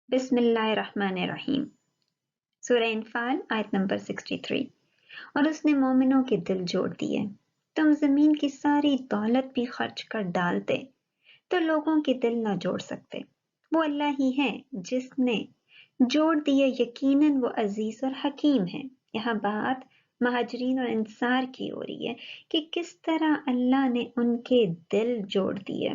بسم اللہ الرحمن الرحیم۔ سورہ انفال آیت نمبر 63۔ اور اس نے مومنوں کے دل جوڑ دیے۔ تم زمین کی ساری دولت بھی خرچ کر ڈالتے تو لوگوں کے دل نہ جوڑ سکتے۔ وہ اللہ ہی ہے جس نے جوڑ دیے، یقیناً وہ عزیز اور حکیم ہے۔ یہاں بات مہاجرین اور انصار کی ہو رہی ہے کہ کس طرح اللہ نے ان کے دل جوڑ دیے۔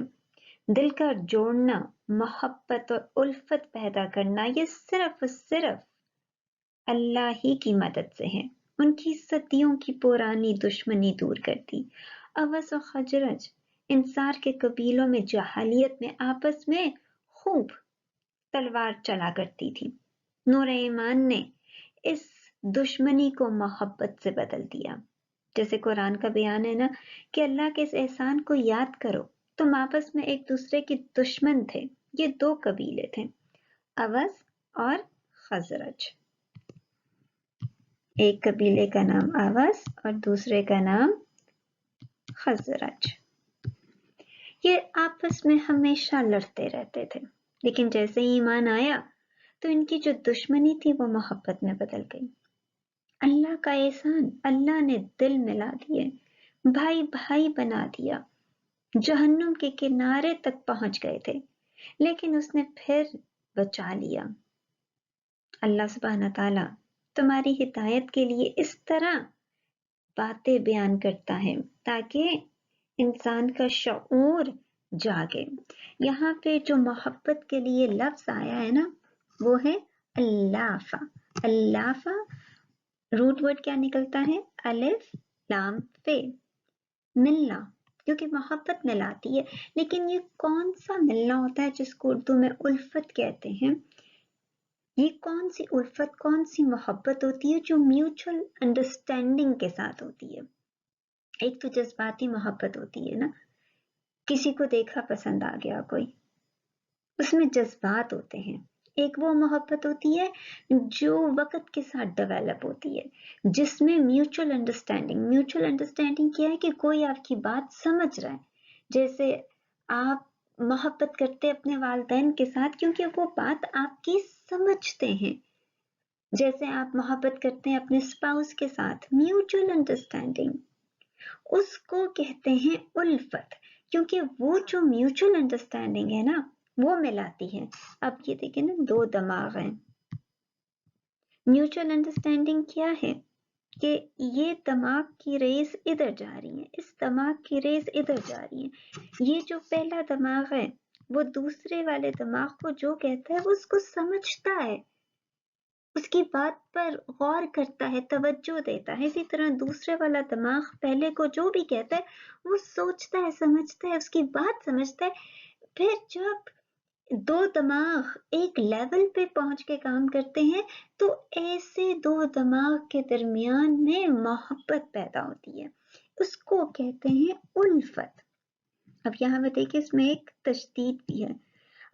دل کا جوڑنا، محبت اور الفت پیدا کرنا، یہ صرف اللہ ہی کی مدد سے ہے۔ ان کی صدیوں کی پرانی دشمنی دور کر دی۔ اوس و خزرج انصار کے قبیلوں میں جاہلیت میں آپس میں خوب تلوار چلا کرتی تھی۔ نور ایمان نے اس دشمنی کو محبت سے بدل دیا۔ جیسے قرآن کا بیان ہے نا کہ اللہ کے اس احسان کو یاد کرو، تم آپس میں ایک دوسرے کے دشمن تھے۔ یہ دو قبیلے تھے، اوس اور خزرج۔ ایک قبیلے کا نام اوس اور دوسرے کا نام خزرج۔ یہ آپس میں ہمیشہ لڑتے رہتے تھے، لیکن جیسے ہی ایمان آیا تو ان کی جو دشمنی تھی وہ محبت میں بدل گئی۔ اللہ کا احسان، اللہ نے دل ملا دیے، بھائی بھائی بنا دیا۔ جہنم کے کنارے تک پہنچ گئے تھے، لیکن اس نے پھر بچا لیا۔ اللہ سبحانہ تعالیٰ تمہاری ہدایت کے لیے اس طرح باتیں بیان کرتا ہے تاکہ انسان کا شعور جاگے۔ یہاں پہ جو محبت کے لیے لفظ آیا ہے نا وہ ہے اللافہ۔ اللافہ روٹ ورڈ کیا نکلتا ہے؟ الف لام فے، ملنا، کیونکہ محبت ملاتی ہے۔ لیکن یہ کون سا ملنا ہوتا ہے جس کو اردو میں الفت کہتے ہیں؟ یہ کون سی الفت، کون سی محبت ہوتی ہے جو میوچل انڈرسٹینڈنگ کے ساتھ ہوتی ہے؟ ایک تو جذباتی محبت ہوتی ہے نا، کسی کو دیکھا پسند آ گیا کوئی، اس میں جذبات ہوتے ہیں۔ ایک وہ محبت ہوتی ہے جو وقت کے ساتھ ڈیولپ ہوتی ہے، جس میں میوچل انڈرسٹینڈنگ کیا ہے کہ کوئی آپ کی بات سمجھ رہا ہے۔ جیسے آپ محبت کرتے اپنے والدین کے ساتھ کیونکہ وہ بات آپ کی سمجھتے ہیں۔ جیسے آپ محبت کرتے ہیں اپنے اسپاؤس کے ساتھ، میوچل انڈرسٹینڈنگ، اس کو کہتے ہیں الفت، کیونکہ وہ جو میوچل انڈرسٹینڈنگ ہے نا وہ ملاتی ہے۔ اب یہ دیکھیں نا، دو دماغ ہیں۔ میوچل انڈرسٹینڈنگ کیا ہے کہ یہ دماغ کی ریس ادھر جا رہی ہے، اس دماغ کی ریس ادھر جا رہی ہے۔ یہ جو پہلا دماغ ہے وہ دوسرے والے دماغ کو جو کہتا ہے وہ اس کو سمجھتا ہے، اس کی بات پر غور کرتا ہے، توجہ دیتا ہے۔ اسی طرح دوسرے والا دماغ پہلے کو جو بھی کہتا ہے وہ سوچتا ہے، سمجھتا ہے، اس کی بات سمجھتا ہے۔ پھر جب دو دماغ ایک لیول پہ پہنچ کے کام کرتے ہیں تو ایسے دو دماغ کے درمیان میں محبت پیدا ہوتی ہے، اس کو کہتے ہیں الفت۔ اب یہاں پہ دیکھیں اس میں ایک تشدید بھی ہے۔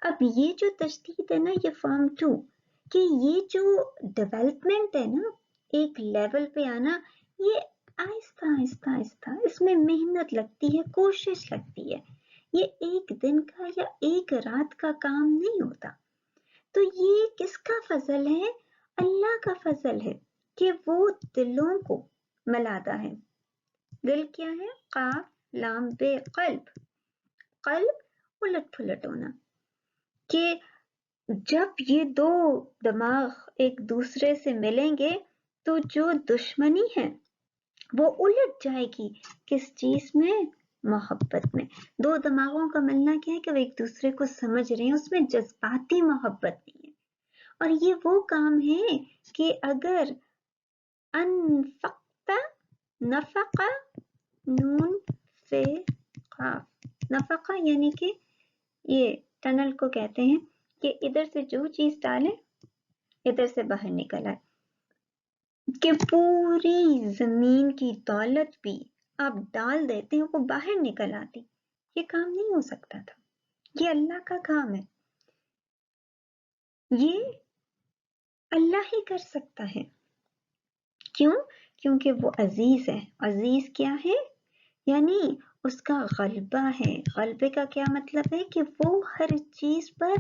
اب یہ جو تشدید ہے نا، یہ فارم 2، کہ یہ جو ڈیولپمنٹ ہے نا، ایک لیول پہ آنا، یہ آہستہ آہستہ آہستہ، اس میں محنت لگتی ہے، کوشش لگتی ہے۔ یہ ایک دن کا یا ایک رات کا کام نہیں ہوتا۔ تو یہ کس کا فضل ہے؟ اللہ کا فضل ہے کہ وہ دلوں کو ملاتا ہے۔ دل کیا ہے؟ قاف لام بے، قلب، قلب الٹ پھلٹ ہونا، کہ جب یہ دو دماغ ایک دوسرے سے ملیں گے تو جو دشمنی ہے وہ الٹ جائے گی۔ کس چیز میں؟ محبت میں۔ دو دماغوں کا ملنا کیا ہے کہ وہ ایک دوسرے کو سمجھ رہے ہیں، اس میں جذباتی محبت نہیں ہے۔ اور یہ وہ کام ہے کہ اگر انفقت، نفق، نون فے قاف، نفقہ یعنی کہ یہ ٹنل کو کہتے ہیں کہ ادھر سے جو چیز ڈالے ادھر سے باہر نکل آئے، کہ پوری زمین کی دولت بھی آپ ڈال دیتے ہیں وہ باہر نکل آتی، یہ کام نہیں ہو سکتا تھا۔ یہ اللہ کا کام ہے، یہ اللہ ہی کر سکتا ہے۔ کیوں؟ کیونکہ وہ عزیز ہے۔ عزیز کیا ہے؟ یعنی اس کا غلبہ ہے۔ غلبے کا کیا مطلب ہے؟ کہ وہ ہر چیز پر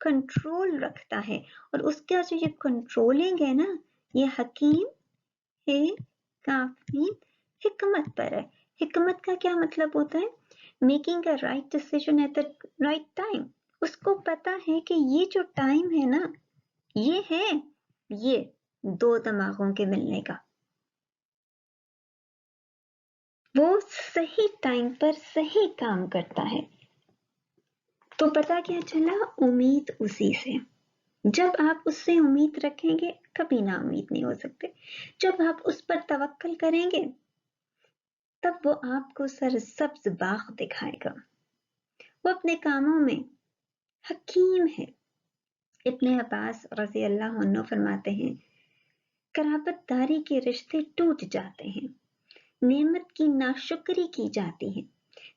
कंट्रोल रखता है, और उसका जो ये कंट्रोलिंग है ना, ये हकीम है, काफी हिकमत पर है। हिकमत का क्या मतलब होता है? Making a right decision at the right time. उसको पता है कि ये जो टाइम है ना, ये है ये दो दिमागों के मिलने का। वो सही टाइम पर सही काम करता है। तो पता क्या चला? उम्मीद उसी से। जब आप उससे उम्मीद रखेंगे, कभी ना उम्मीद नहीं हो सकते। जब आप उस पर तवक्कल करेंगे, तब वो आपको सरसब्ज बाग दिखाएगा। वो अपने कामों में हकीम है। इब्ने अब्बास रज़ी अल्लाह अन्हु फरमाते हैं, कराबतदारी के रिश्ते टूट जाते हैं, नेमत की नाशुक्री की जाती है,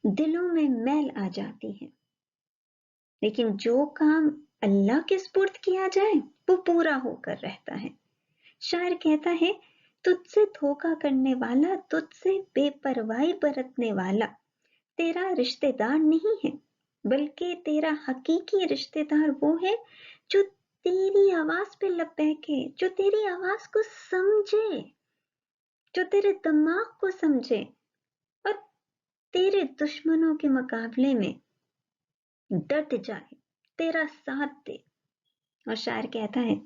दिलों में मैल आ जाती है, लेकिन जो काम अल्लाह के सुपुर्द किया जाए वो पूरा होकर रहता है। शायर कहता है, तुझसे धोखा करने वाला, तुझसे बेपरवाही बरतने वाला तेरा रिश्तेदार नहीं है, बल्कि तेरा हकीकी रिश्तेदार वो है जो तेरी आवाज पे लपके, जो तेरी आवाज को समझे, जो तेरे दिमाग को समझे और तेरे दुश्मनों के मुकाबले में डट जाए, तेरा साथ दे। और शायर कहता है,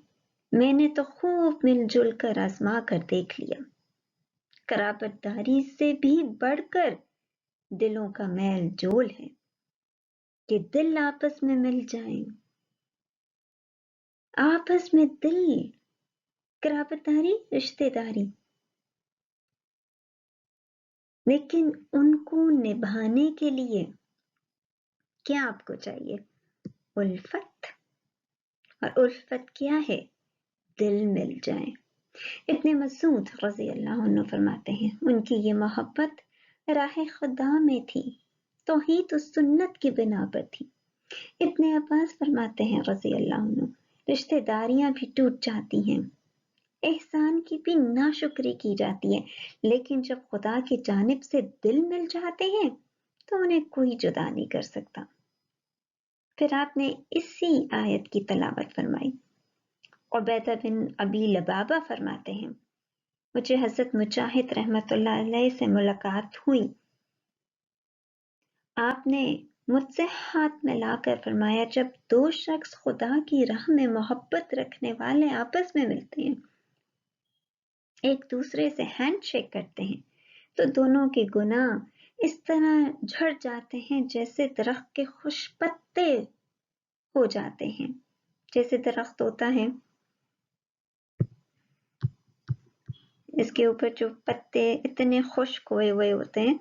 मैंने तो खूब मिलजुल कर आजमा कर देख लिया, कराबतदारी से भी बढ़कर दिलों का मेल जोल है कि दिल आपस में मिल जाएं, आपस में दिल, कराबतदारी, रिश्तेदारी, लेकिन उनको निभाने के लिए क्या आपको चाहिए? उल्फत। और उल्फत क्या है? दिल मिल जाए। इब्ने मसूद रज़ी अल्लाह अन्हु फरमाते हैं, उनकी ये मोहब्बत राह खुदा में थी, तौहीद और सुन्नत की बिना पर थी। इब्ने अब्बास फरमाते हैं रज़ी अल्लाह अन्हु, रिश्तेदारियां भी टूट जाती हैं, एहसान की भी नाशुक्री की जाती है, लेकिन जब खुदा की जानिब से दिल मिल जाते हैं तो उन्हें कोई जुदा नहीं कर सकता। फिर आपने इसी आयत की तलावत फरमाई। उबैदा बिन अबी लबाबा फरमाते हैं, मुझे हजरत मुजाहिद रहमतुल्लाह अलैह से मुलाकात हुई। आपने मुझसे हाथ मिलाकर फरमाया, जब दो शख्स खुदा की राह में मोहब्बत रखने वाले आपस में मिलते हैं, एक दूसरे से हैंडशेक करते हैं, तो दोनों के गुनाह इस तरह झड़ जाते हैं जैसे दरख्त के खुश पत्ते हो जाते हैं। जैसे दरख्त होता है, इसके ऊपर जो पत्ते इतने खुश्क हुए हुए होते हैं,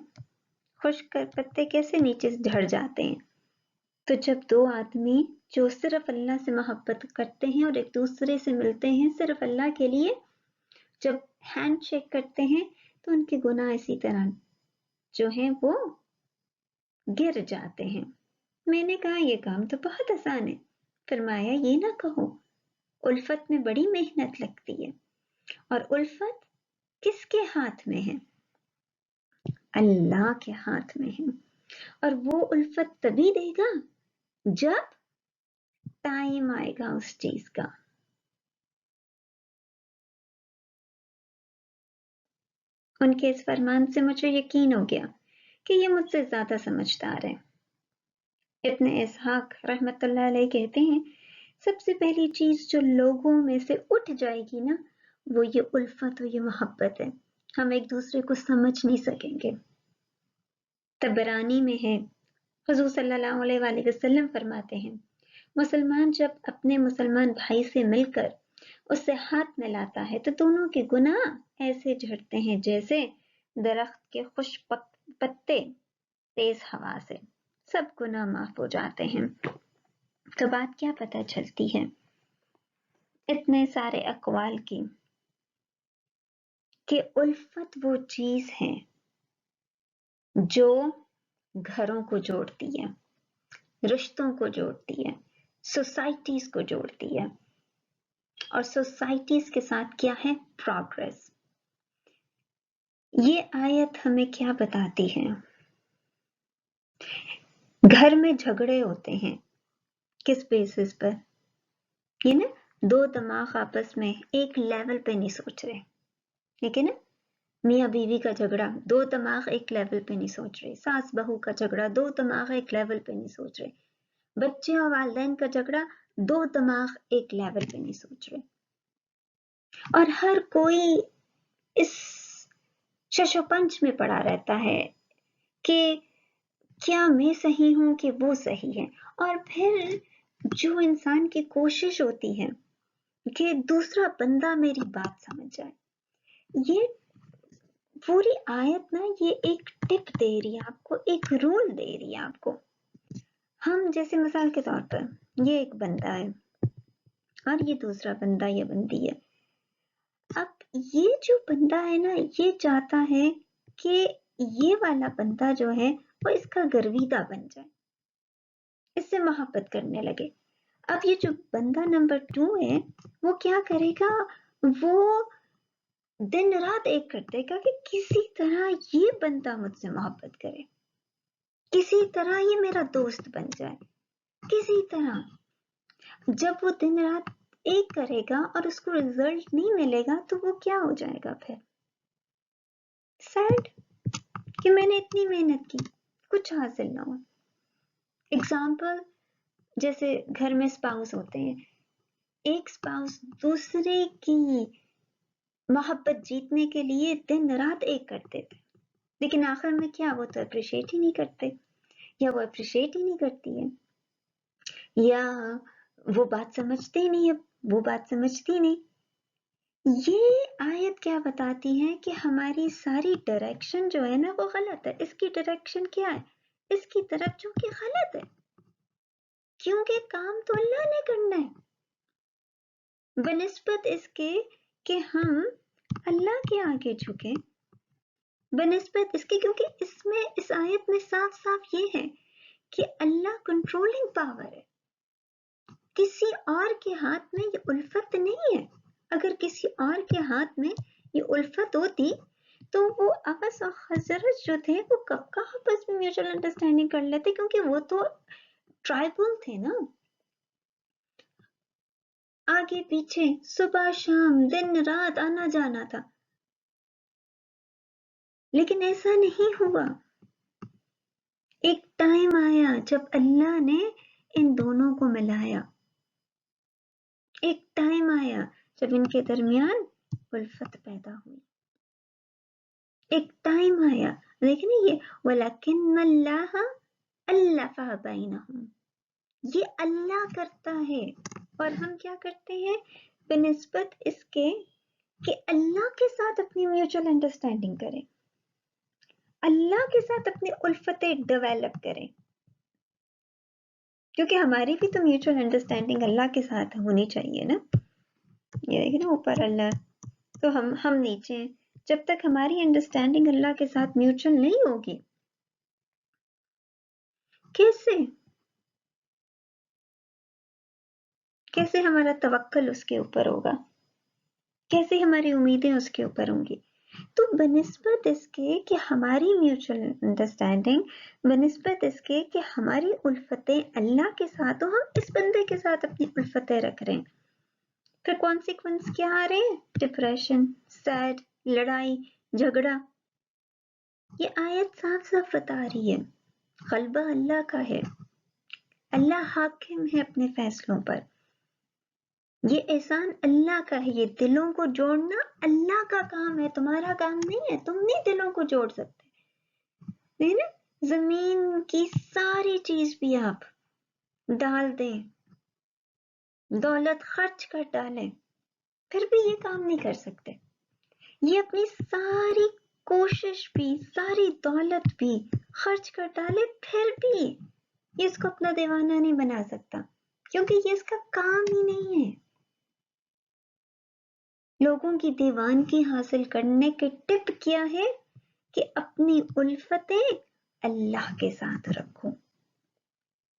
खुश्क पत्ते कैसे नीचे से झड़ जाते हैं। तो जब दो आदमी जो सिर्फ अल्लाह से मोहब्बत करते हैं और एक दूसरे से मिलते हैं सिर्फ अल्लाह के लिए, जब हैंडशेक करते हैं तो उनके गुनाह इसी तरह जो हैं वो गिर जाते हैं। मैंने कहा, ये काम तो बहुत आसान है। फरमाया, ये ना कहो, उल्फत में बड़ी मेहनत लगती है। और उल्फत किसके हाथ में है? अल्लाह के हाथ में है। और वो उल्फत तभी देगा जब टाइम आएगा उस चीज का। उनके इस फरमान से मुझे यकीन हो गया कि ये मुझसे ज्यादा समझदार है। इब्ने इसहाक रहमतुल्लाह अलैह कहते हैं, सबसे पहली चीज जो लोगों में से उठ जाएगी ना, वो ये उल्फत और ये मोहब्बत है। हम एक दूसरे को समझ नहीं सकेंगे। तबरानी में है, हुजूर सल्लल्लाहु अलैहि वसल्लम फरमाते हैं, मुसलमान जब अपने मुसलमान भाई से मिलकर उससे हाथ मिलाता है तो दोनों के गुनाह ऐसे झड़ते हैं जैसे दरख्त के खुश पत्ते तेज हवा से, सब गुनाह माफ हो जाते हैं। तो बात क्या पता चलती है इतने सारे अकवाल की, कि उल्फत वो चीज है जो घरों को जोड़ती है, रिश्तों को जोड़ती है, सोसाइटीज को जोड़ती है। और सोसाइटीज के साथ क्या है? प्रोग्रेस। ये आयत हमें क्या बताती है? घर में झगड़े होते हैं, किस बेसिस पर? ये ना दो दिमाग आपस में एक लेवल पे नहीं सोच रहे, ठीक है ना? मियाँ बीवी का झगड़ा, दो दिमाग एक लेवल पे नहीं सोच रहे। सास बहू का झगड़ा, दो दिमाग एक लेवल पे नहीं सोच रहे। बच्चे और वालिदैन का झगड़ा, दो दिमाग एक लेवल पे नहीं सोच रहे। और हर कोई इस शशोपंच में पड़ा रहता है कि क्या मैं सही हूं कि वो सही है। और फिर जो इंसान की कोशिश होती है कि दूसरा बंदा मेरी बात समझ जाए, ये पूरी आयत ना ये एक टिप दे रही है आपको, एक रूल दे रही है आपको। हम जैसे मिसाल के तौर पर ये एक बंदा है और ये दूसरा बंदा या बंदी है। अब ये जो बंदा है ना, ये चाहता है कि ये वाला बंदा जो है वो इसका गर्विदा बन जाए, इससे मोहब्बत करने लगे। अब ये जो बंदा नंबर 2 है वो क्या करेगा, वो दिन रात एक कर देगा कि किसी तरह ये बंदा मुझसे मोहब्बत करे, किसी तरह ये मेरा दोस्त बन जाए, किसी तरह। जब वो दिन रात एक करेगा और उसको रिजल्ट नहीं मिलेगा तो वो क्या हो जाएगा फिर? सैड कि मैंने इतनी मेहनत की, कुछ हासिल ना हो। एग्जाम्पल, जैसे घर में स्पाउस होते हैं, एक स्पाउस दूसरे की मोहब्बत जीतने के लिए दिन रात एक करते थे, लेकिन आखिर में क्या, वो तो अप्रिशिएट ही नहीं करते, या वो अप्रिशिएट ही नहीं करती है, या वो बात समझते ही नहीं है, वो बात समझती नहीं। ये आयत क्या बताती है कि हमारी सारी डायरेक्शन जो है ना वो गलत है। इसकी डायरेक्शन क्या है? इसकी तरफ जो कि गलत है, क्योंकि काम तो अल्लाह ने करना है। बनिस्बत इसके कि हम अल्लाह के आगे झुके, बनिस्बत इसके, क्योंकि इसमें इस आयत में साफ साफ ये है कि अल्लाह कंट्रोलिंग पावर है, किसी और के हाथ में ये उल्फत नहीं है। अगर किसी और के हाथ में ये उल्फत होती तो वो अवस और खजरज जो थे वो कब का आपस में म्यूचुअल अंडरस्टैंडिंग कर लेते, क्योंकि वो तो ट्राइबल थे ना, आगे पीछे सुबह शाम दिन रात आना जाना था। लेकिन ऐसा नहीं हुआ। एक टाइम आया जब अल्लाह ने इन दोनों को मिलाया, एक टाइम आया जब इनके दरमियान उल्फत पैदा हुई, एक टाइम आया। लेकिन ये वलकिन्नल्लाह अल्लफ़ बैनहुम, ये अल्लाह करता है और हम क्या करते हैं, बिनिस्बत इसके कि अल्लाह के साथ अपनी म्यूचुअल अंडरस्टैंडिंग करें, अल्लाह के साथ अपनी उल्फतें डेवलप करें, क्योंकि हमारी भी तो म्यूचुअल अंडरस्टैंडिंग अल्लाह के साथ होनी चाहिए ना। ये देखिए ना, ऊपर अल्लाह तो हम नीचे हैं। जब तक हमारी अंडरस्टैंडिंग अल्लाह के साथ म्यूचुअल नहीं होगी, कैसे कैसे हमारा तवक्कल उसके ऊपर होगा, कैसे हमारी उम्मीदें उसके ऊपर होंगी। तो बनिस्बत इसके कि हमारी म्यूचुअल अंडरस्टैंडिंग, बनिस्बत इसके कि हमारी उल्फतें अल्लाह के साथ हो, हम इस बंदे के साथ अपनी उल्फतें रख रहे हैं, फिर कॉन्सिक्वेंस क्या आ रहे हैं? डिप्रेशन, सैड, लड़ाई झगड़ा। ये आयत साफ साफ बता रही है ग़ल्बा अल्लाह का है, अल्लाह हाकिम है अपने फैसलों पर, ये एहसान अल्लाह का है, ये दिलों को जोड़ना अल्लाह का काम है, तुम्हारा काम नहीं है, तुम नहीं दिलों को जोड़ सकते, है ना? जमीन की सारी चीज भी आप डाल दें, दौलत खर्च कर डालें, फिर भी ये काम नहीं कर सकते। ये अपनी सारी कोशिश भी, सारी दौलत भी खर्च कर डाले, फिर भी ये इसको अपना दीवाना नहीं बना सकता, क्योंकि ये इसका काम ही नहीं है। लोगों की दीवानगी हासिल करने की टिप क्या है कि अपनी उल्फतें अल्लाह के साथ रखो।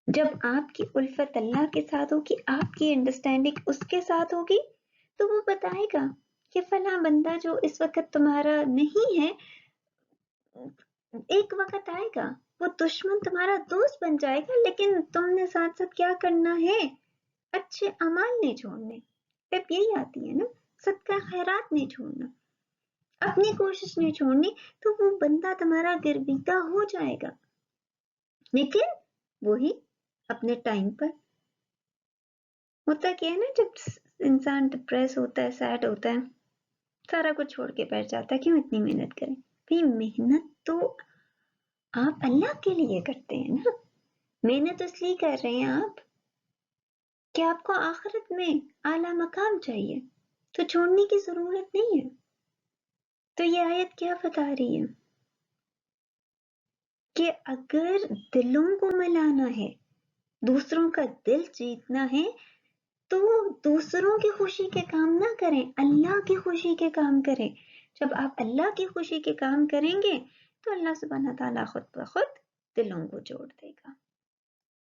जब आपकी उल्फत अल्लाह के साथ होगी, आपकी अंडरस्टैंडिंग उसके साथ होगी, तो वो बताएगा कि फला बंदा जो इस वक्त तुम्हारा नहीं है, एक वक्त आएगा وہ دشمن تمہارا دوست بن جائے گا، لیکن تم نے ساتھ ساتھ کیا کرنا ہے؟ اچھے اعمال نہیں چھوڑنے. ٹپ یہی آتی ہے نا، صدقہ خیرات نہیں چھوڑنا، اپنی کوشش نہیں چھوڑنی، تو وہ بندہ تمہارا گرویدہ ہو جائے گا، لیکن وہی اپنے ٹائم پر. ہوتا کیا ہے نا، جب انسان ڈپریس ہوتا ہے، سیڈ ہوتا ہے، سارا کچھ چھوڑ کے بیٹھ جاتا ہے. کیوں اتنی محنت کریں؟ بھئی محنت تو آپ اللہ کے لیے کرتے ہیں نا، محنت اس لیے کر رہے ہیں آپ کہ آپ کو آخرت میں اعلیٰ مقام چاہیے، تو چھوڑنے کی ضرورت نہیں ہے. تو یہ آیت کیا بتا رہی ہے کہ اگر دلوں کو ملانا ہے، دوسروں کا دل جیتنا ہے، تو دوسروں کی خوشی کے کام نہ کریں، اللہ کی خوشی کے کام کریں. جب آپ اللہ کی خوشی کے کام کریں گے تو اللہ سبحانہ تعالیٰ خود بخود دلوں کو جوڑ دے گا.